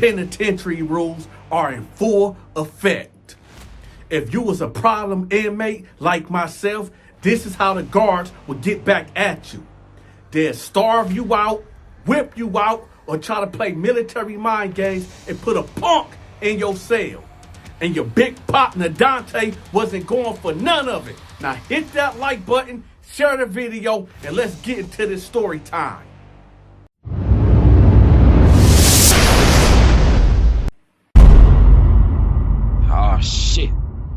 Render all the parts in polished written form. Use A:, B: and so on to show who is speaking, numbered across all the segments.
A: penitentiary rules are in full effect. If you was a problem inmate like myself, this is how the guards will get back at you. They'll starve you out, whip you out, or try to play military mind games and put a punk in your cell. And your big partner Donta wasn't going for none of it. Now hit that like button, share the video, and let's get into this story time.
B: Oh shit,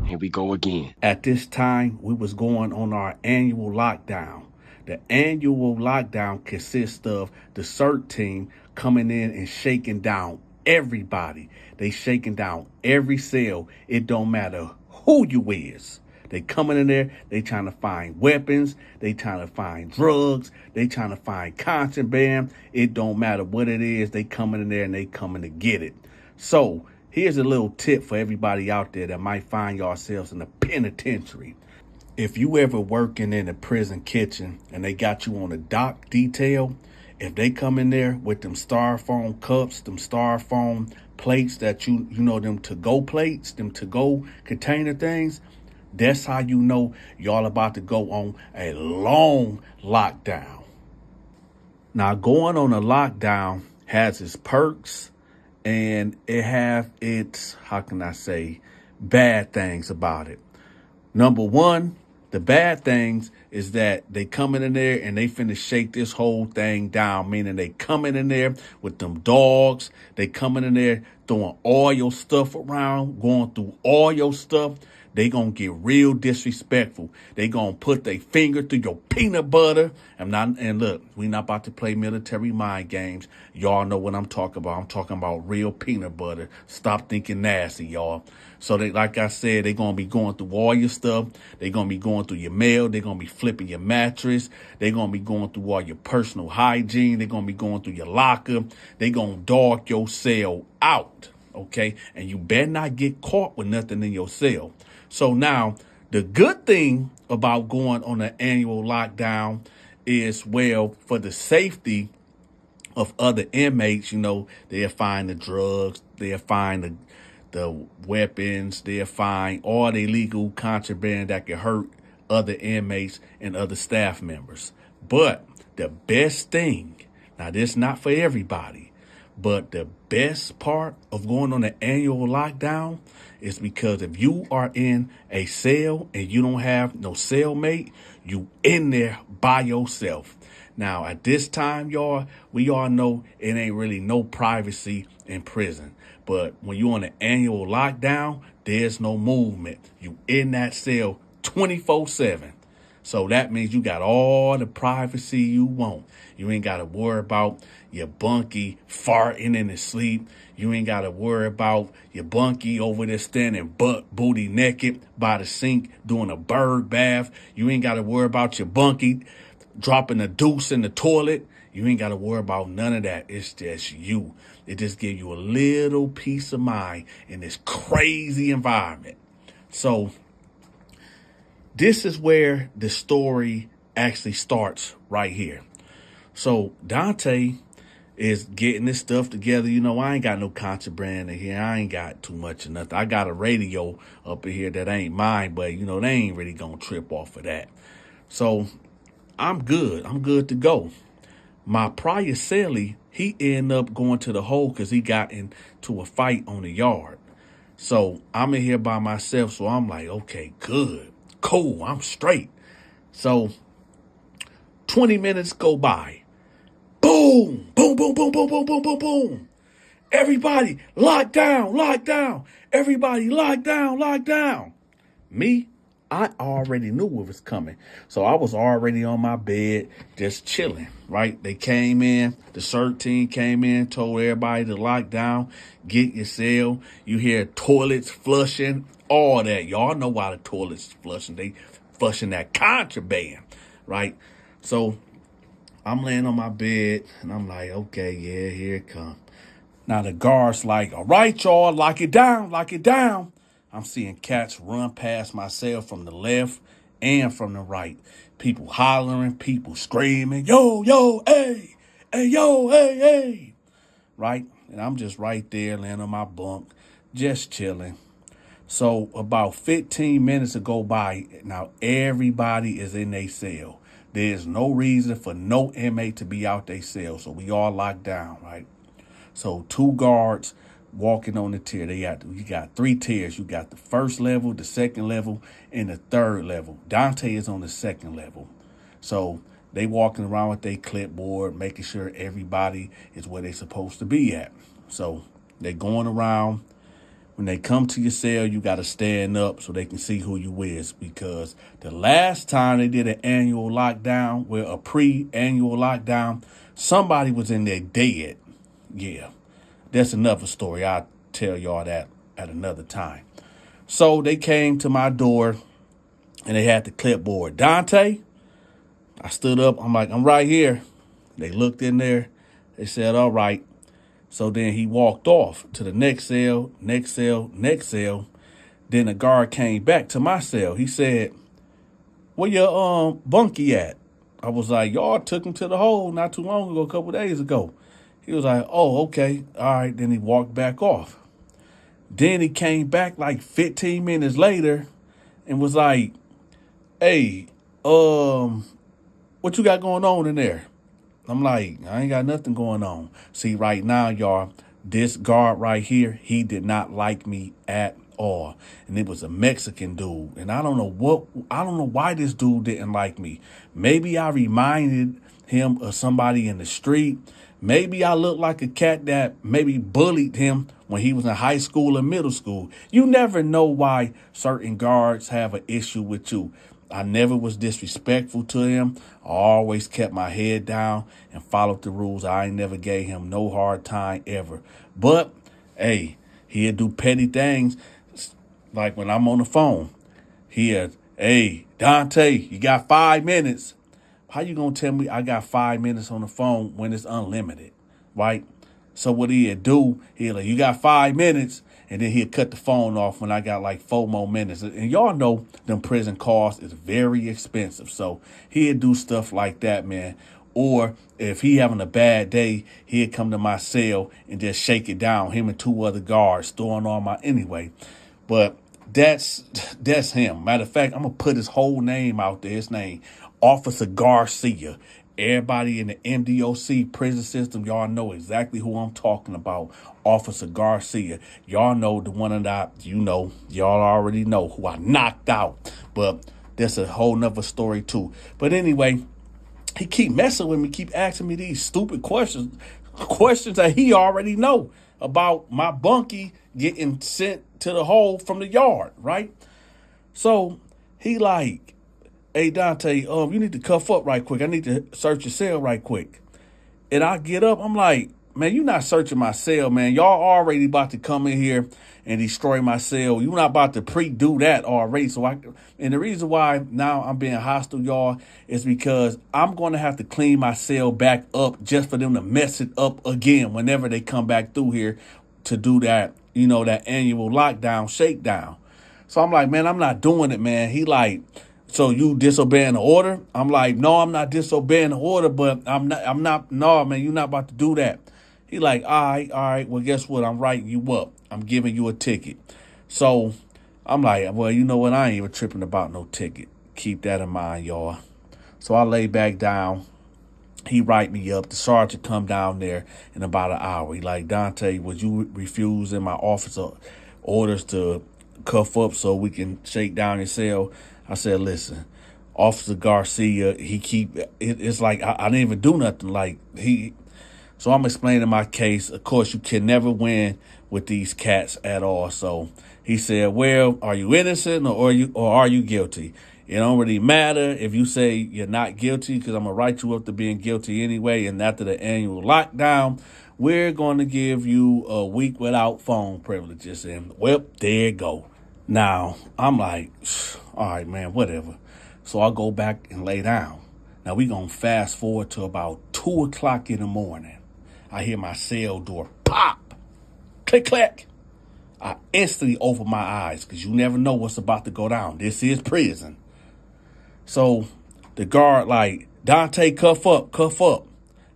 B: here we go again.
A: At this time, we was going on our annual lockdown. The annual lockdown consists of the CERT team coming in and shaking down everybody. They shaking down every cell. It don't matter who you is. They coming in there, they trying to find weapons, they trying to find drugs, they trying to find contraband. It don't matter what it is, they coming in there and they coming to get it. So here's a little tip for everybody out there that might find yourselves in the penitentiary. If you ever working in a prison kitchen and they got you on a dock detail, if they come in there with them styrofoam cups, them styrofoam plates that you know, them to-go plates, them to-go container things, that's how you know y'all about to go on a long lockdown. Now, going on a lockdown has its perks and it have its, how can I say, bad things about it. Number one, the bad things is that they coming in there and they finna shake this whole thing down, meaning they coming in there with them dogs. They coming in there throwing all your stuff around, going through all your stuff. They gonna get real disrespectful. They gonna put their finger through your peanut butter. And look, we not about to play military mind games. Y'all know what I'm talking about. I'm talking about real peanut butter. Stop thinking nasty, y'all. So they, like I said, they gonna be going through all your stuff. They gonna be going through your mail. They gonna be flipping your mattress. They gonna be going through all your personal hygiene. They gonna be going through your locker. They gonna dog your cell out, okay? And you better not get caught with nothing in your cell. So now, the good thing about going on an annual lockdown is, well, for the safety of other inmates, you know, they'll find the drugs, they'll find the weapons, they'll find all the illegal contraband that can hurt other inmates and other staff members. But the best thing, now this not for everybody, but the best part of going on an annual lockdown is because if you are in a cell and you don't have no cellmate, you in there by yourself. Now, at this time, y'all, we all know it ain't really no privacy in prison. But when you on an annual lockdown, there's no movement. You in that cell 24/7. So that means you got all the privacy you want. You ain't got to worry about your bunkie farting in his sleep. You ain't got to worry about your bunkie over there standing booty naked by the sink doing a bird bath. You ain't got to worry about your bunkie dropping a deuce in the toilet. You ain't got to worry about none of that. It's just you. It just gives you a little peace of mind in this crazy environment. So this is where the story actually starts right here. So Donta is getting this stuff together. You know, I ain't got no contraband in here. I ain't got too much of nothing. I got a radio up in here that ain't mine, but, you know, they ain't really going to trip off of that. So I'm good. I'm good to go. My prior cellie, he ended up going to the hole because he got into a fight on the yard. So I'm in here by myself. So I'm like, okay, good. Cool, I'm straight. So 20 minutes go by. Boom, boom, boom, boom, boom, boom, boom, boom, boom. Everybody lock down, lock down. Everybody lock down, lock down. Me, I already knew what was coming. So I was already on my bed, just chilling, right? They came in, the CERT team came in, told everybody to lock down, get your cell. You hear toilets flushing, all that. Y'all know why the toilets flushing. They flushing that contraband, right? So I'm laying on my bed and I'm like, okay, yeah, here it comes. Now the guard's like, all right, y'all, lock it down, lock it down. I'm seeing cats run past my cell from the left and from the right. People hollering, people screaming, yo, yo, hey, hey, yo, hey, hey, right? And I'm just right there laying on my bunk, just chilling. So about 15 minutes go by. Now everybody is in their cell. There's no reason for no inmate to be out their cell. So we all locked down, right? So 2 guards walking on the tier. You got 3 tiers. You got the first level, the second level, and the third level. Donta is on the second level. So they walking around with their clipboard, making sure everybody is where they're supposed to be at. So they going around. When they come to your cell, you got to stand up so they can see who you is, because the last time they did an annual lockdown, well, a pre-annual lockdown, somebody was in there dead. Yeah, that's another story. I'll tell y'all that at another time. So they came to my door and they had the clipboard. Donta, I stood up. I'm like, I'm right here. They looked in there. They said, all right. So then he walked off to the next cell, next cell, next cell. Then the guard came back to my cell. He said, where your bunkie at? I was like, y'all took him to the hole not too long ago, a couple days ago. He was like, oh, okay. All right. Then he walked back off. Then he came back like 15 minutes later and was like, hey, what you got going on in there? I'm like, I ain't got nothing going on. See, right now, y'all, this guard right here, he did not like me at all. And it was a Mexican dude. And I don't know why this dude didn't like me. Maybe I reminded him of somebody in the street. Maybe I looked like a cat that maybe bullied him when he was in high school or middle school. You never know why certain guards have an issue with you. I never was disrespectful to him. I always kept my head down and followed the rules. I ain't never gave him no hard time ever. But, hey, he'll do petty things. Like when I'm on the phone, hey, Donta, you got 5 minutes. How you going to tell me I got 5 minutes on the phone when it's unlimited, right? So what he'll do, he'll like, you got 5 minutes. And then he'll cut the phone off when I got like 4 more minutes. And y'all know them prison costs is very expensive. So he'll do stuff like that, man. Or if he having a bad day, he'll come to my cell and just shake it down. Him and 2 other guards throwing on my anyway. But that's him. Matter of fact, I'm going to put his whole name out there. His name, Officer Garcia. Everybody in the MDOC prison system, y'all know exactly who I'm talking about. Officer Garcia. Y'all know the one that y'all already know who I knocked out. But that's a whole nother story too. But anyway, he keep messing with me, keep asking me these stupid questions that he already know about my bunkie getting sent to the hole from the yard, right? So he like, hey, Donta, you need to cuff up right quick. I need to search your cell right quick. And I get up. I'm like, man, you're not searching my cell, man. Y'all already about to come in here and destroy my cell. You're not about to do that already. And the reason why now I'm being hostile, y'all, is because I'm going to have to clean my cell back up just for them to mess it up again whenever they come back through here to do that, that annual lockdown, shakedown. So I'm like, man, I'm not doing it, man. He like, so you disobeying the order? I'm like, no, I'm not disobeying the order, but no, man, you're not about to do that. He like, all right, well, guess what? I'm writing you up. I'm giving you a ticket. So I'm like, well, you know what? I ain't even tripping about no ticket. Keep that in mind, y'all. So I lay back down. He write me up. The sergeant come down there in about an hour. He like, Donta, would you refuse in my officer orders to cuff up so we can shake down your cell? I said, listen, Officer Garcia, it's like, I didn't even do nothing. So I'm explaining my case. Of course, you can never win with these cats at all. So he said, well, are you innocent or are you guilty? It don't really matter if you say you're not guilty, because I'm going to write you up to being guilty anyway. And after the annual lockdown, we're going to give you a week without phone privileges. And, well, there you go. Now, I'm like, all right, man, whatever. So I go back and lay down. Now, we going to fast forward to about 2 o'clock in the morning. I hear my cell door pop, click, clack. I instantly open my eyes because you never know what's about to go down. This is prison. So the guard like, Donta, cuff up.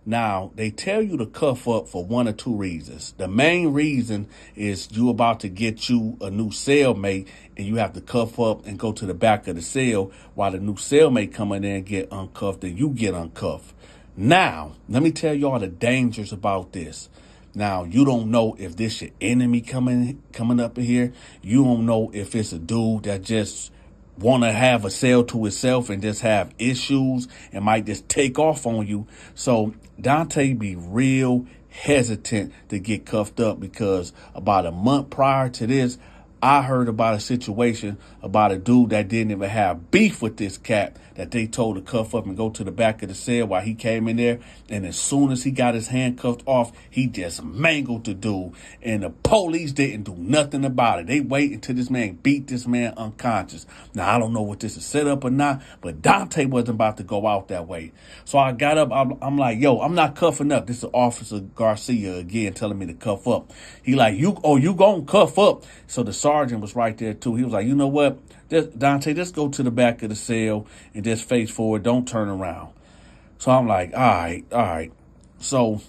A: Now, they tell you to cuff up for one or two reasons. The main reason is you about to get you a new cellmate and you have to cuff up and go to the back of the cell while the new cellmate come in there and get uncuffed and you get uncuffed. Now, let me tell y'all the dangers about this. Now, you don't know if this your enemy coming up in here. You don't know if it's a dude that just want to have a cell to itself and just have issues and might just take off on you. So Donta be real hesitant to get cuffed up because about a month prior to this, I heard about a situation about a dude that didn't even have beef with this cat that they told to cuff up and go to the back of the cell while he came in there. And as soon as he got his handcuffed off, he just mangled the dude. And the police didn't do nothing about it. They wait until this man beat this man unconscious. Now, I don't know what this is set up or not, but Donta wasn't about to go out that way. So I got up. I'm like, yo, I'm not cuffing up. This is Officer Garcia again telling me to cuff up. He like, you gonna cuff up. So the sergeant was right there too. He was like, you know what? Donta, just go to the back of the cell and just face forward. Don't turn around. So I'm like, all right. So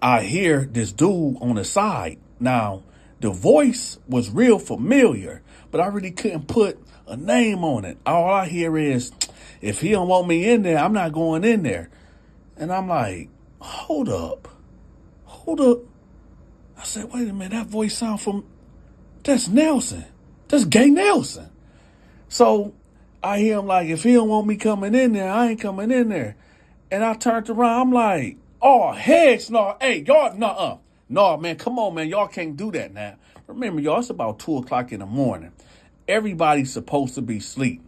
A: I hear this dude on the side. Now, the voice was real familiar, but I really couldn't put a name on it. All I hear is, if he don't want me in there, I'm not going in there. And I'm like, hold up. I said, wait a minute, that voice sound from, that's Nelson. That's Gay Nelson. So I hear him like, if he don't want me coming in there, I ain't coming in there. And I turned around, I'm like, oh, heads no. Hey, y'all, nuh-uh. No, man, come on, man. Y'all can't do that now. Remember, y'all, it's about 2 o'clock in the morning. Everybody's supposed to be asleep.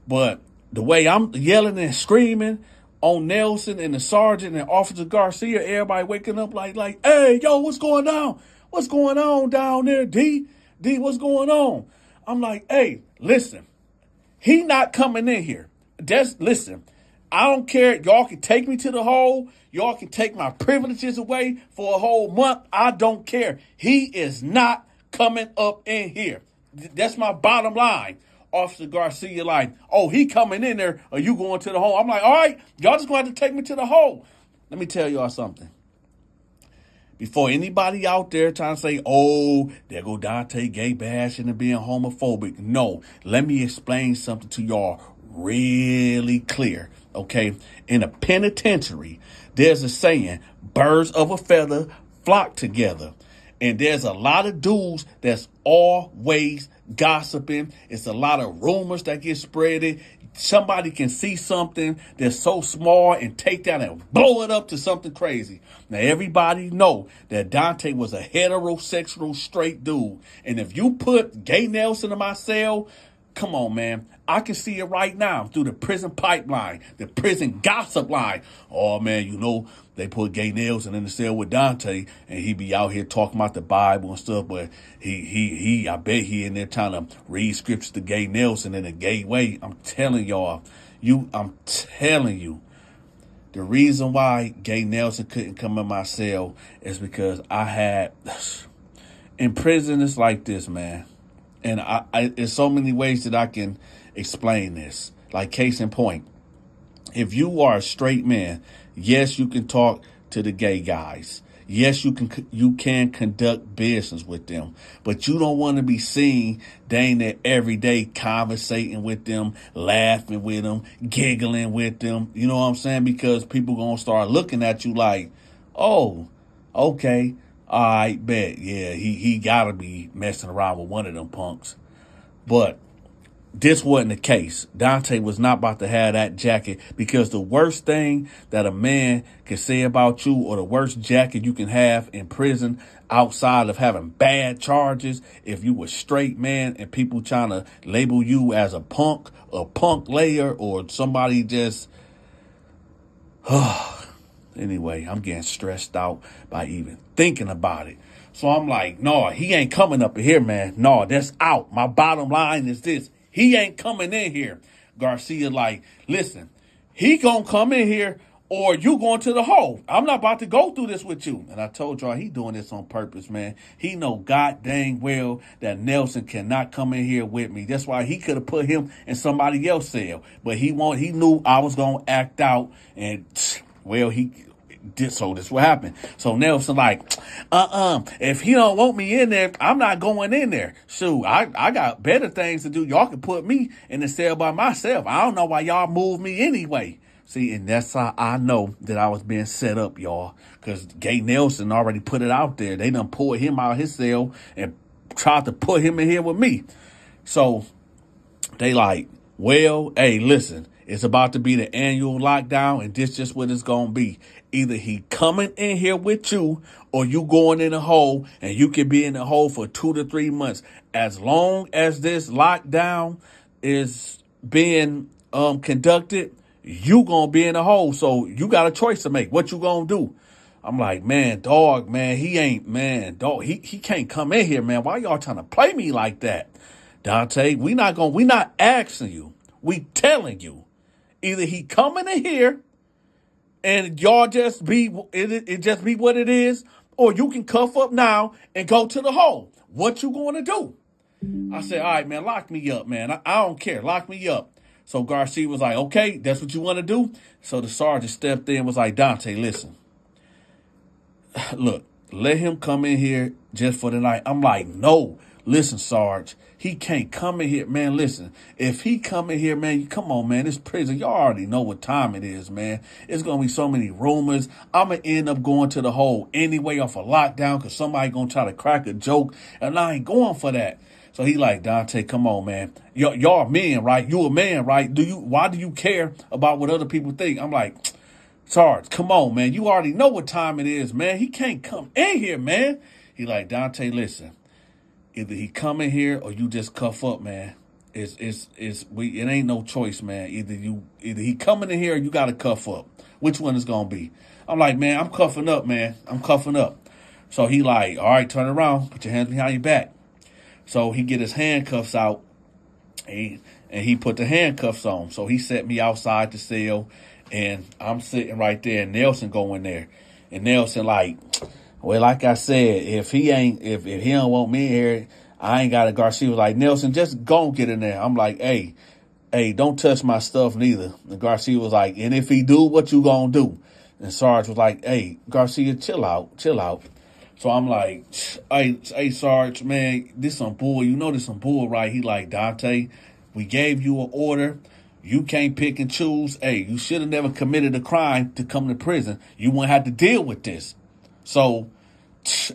A: But the way I'm yelling and screaming on Nelson and the sergeant and Officer Garcia, everybody waking up like, hey, yo, what's going on? What's going on down there, D? D, what's going on? I'm like, hey, listen, he not coming in here. Listen, I don't care. Y'all can take me to the hole. Y'all can take my privileges away for a whole month. I don't care. He is not coming up in here. That's my bottom line. Officer Garcia like, oh, he coming in there or you going to the hole? I'm like, all right, y'all just going to have to take me to the hole. Let me tell y'all something. Before anybody out there trying to say, oh, there go Donta gay bashing and being homophobic. No, let me explain something to y'all really clear, okay? In a penitentiary, there's a saying, birds of a feather flock together. And there's a lot of dudes that's always gossiping. It's a lot of rumors that get spreaded. Somebody can see something that's so small and take that and blow it up to something crazy. Now, everybody know that Donta was a heterosexual straight dude. And if you put Gay Nelson in my cell, come on, man. I can see it right now through the prison pipeline, the prison gossip line. Oh, man, you know, they put Gay Nelson in the cell with Donta and he be out here talking about the Bible and stuff. But I bet he in there trying to read scriptures to Gay Nelson in a gay way. I'm telling y'all, the reason why Gay Nelson couldn't come in my cell is because in prison, it's like this, man. And there's so many ways that I can explain this. Like case in point, if you are a straight man, yes, you can talk to the gay guys. Yes, you can conduct business with them, but you don't want to be seen dang there every day conversating with them, laughing with them, giggling with them. You know what I'm saying? Because people gonna start looking at you like, oh, okay. I bet, yeah, he gotta be messing around with one of them punks. But this wasn't the case. Donta was not about to have that jacket because the worst thing that a man can say about you or the worst jacket you can have in prison outside of having bad charges, if you were straight man and people trying to label you as a punk layer or somebody just... Anyway, I'm getting stressed out by even thinking about it. So I'm like, no, he ain't coming up in here, man. No, that's out. My bottom line is this. He ain't coming in here. Garcia like, listen, he gonna come in here or you going to the hole. I'm not about to go through this with you. And I told y'all he doing this on purpose, man. He know god dang well that Nelson cannot come in here with me. That's why he could have put him in somebody else's cell. But he knew I was gonna act out and, well, So this what happened. So Nelson like, if he don't want me in there, I'm not going in there. Shoot, I got better things to do. Y'all can put me in the cell by myself. I don't know why y'all moved me anyway. See, and that's how I know that I was being set up, y'all. Because Gay Nelson already put it out there. They done pulled him out of his cell and tried to put him in here with me. So they like, well, hey, listen, it's about to be the annual lockdown, and this just what it's going to be. Either he coming in here with you or you going in a hole, and you can be in the hole for 2 to 3 months. As long as this lockdown is being conducted, you going to be in a hole. So you got a choice to make. What you going to do? I'm like, man, dog, man, he can't come in here, man. Why y'all trying to play me like that? Donta, we not asking you. We telling you. Either he coming in here and y'all just be, it just be what it is, or you can cuff up now and go to the hole. What you going to do? I said, all right, man, lock me up, man. I don't care. Lock me up. So Garcia was like, okay, that's what you want to do? So the sergeant stepped in and was like, Donta, listen. Look, let him come in here just for the night. I'm like, no, listen, Sarge, he can't come in here, man. Listen, if he come in here, man, come on, man, this prison, y'all already know what time it is, man. It's going to be so many rumors. I'm going to end up going to the hole anyway off a lockdown because somebody going to try to crack a joke, and I ain't going for that. So he like, Donta, come on, man. Y'all men, right? You a man, right? Why do you care about what other people think? I'm like, Sarge, come on, man. You already know what time it is, man. He can't come in here, man. He like, Donta, listen. Either he come in here or you just cuff up, man. It ain't no choice, man. Either he coming in here or you gotta cuff up. Which one is gonna be? I'm like, man, I'm cuffing up, man. I'm cuffing up. So he like, all right, turn around, put your hands behind your back. So he get his handcuffs out, and he put the handcuffs on. So he set me outside the cell. And I'm sitting right there, and Nelson go in there. And Nelson like, well, like I said, if he don't want me here, I ain't got a Garcia was like, Nelson, just go get in there. I'm like, hey, don't touch my stuff neither. And Garcia was like, and if he do, what you gonna do? And Sarge was like, hey, Garcia, chill out. So I'm like, hey, Sarge, man, this some bull. You know this some bull, right? He like, Donta, we gave you an order. You can't pick and choose. Hey, you should have never committed a crime to come to prison. You won't have to deal with this. So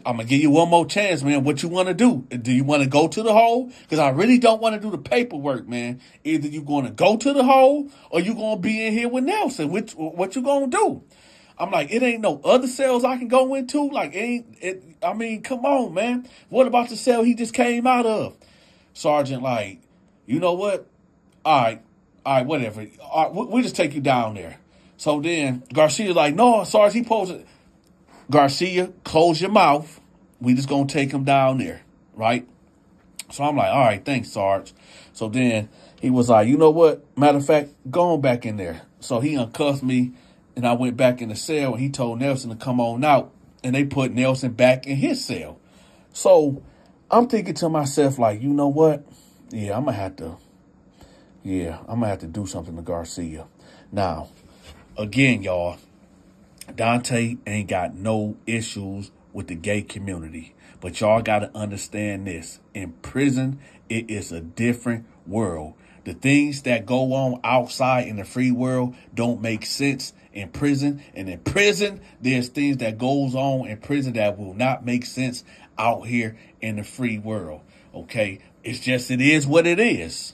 A: I'm going to give you one more chance, man. What you want to do? Do you want to go to the hole? Because I really don't want to do the paperwork, man. Either you going to go to the hole or you going to be in here with Nelson. What you going to do? I'm like, it ain't no other cells I can go into. Like, I mean, come on, man. What about the cell he just came out of? Sergeant, like, you know what? All right, whatever. All right, we'll just take you down there. So then Garcia's like, no, Sarge, he posted. Garcia, close your mouth. We just going to take him down there, right? So I'm like, all right, thanks, Sarge. So then he was like, you know what? Matter of fact, go on back in there. So he uncuffed me, and I went back in the cell, and he told Nelson to come on out, and they put Nelson back in his cell. So I'm thinking to myself, like, you know what? Yeah, I'm going to have to do something to Garcia. Now, again, y'all, Donta ain't got no issues with the gay community. But y'all got to understand this. In prison, it is a different world. The things that go on outside in the free world don't make sense in prison. And in prison, there's things that goes on in prison that will not make sense out here in the free world. Okay? It is what it is.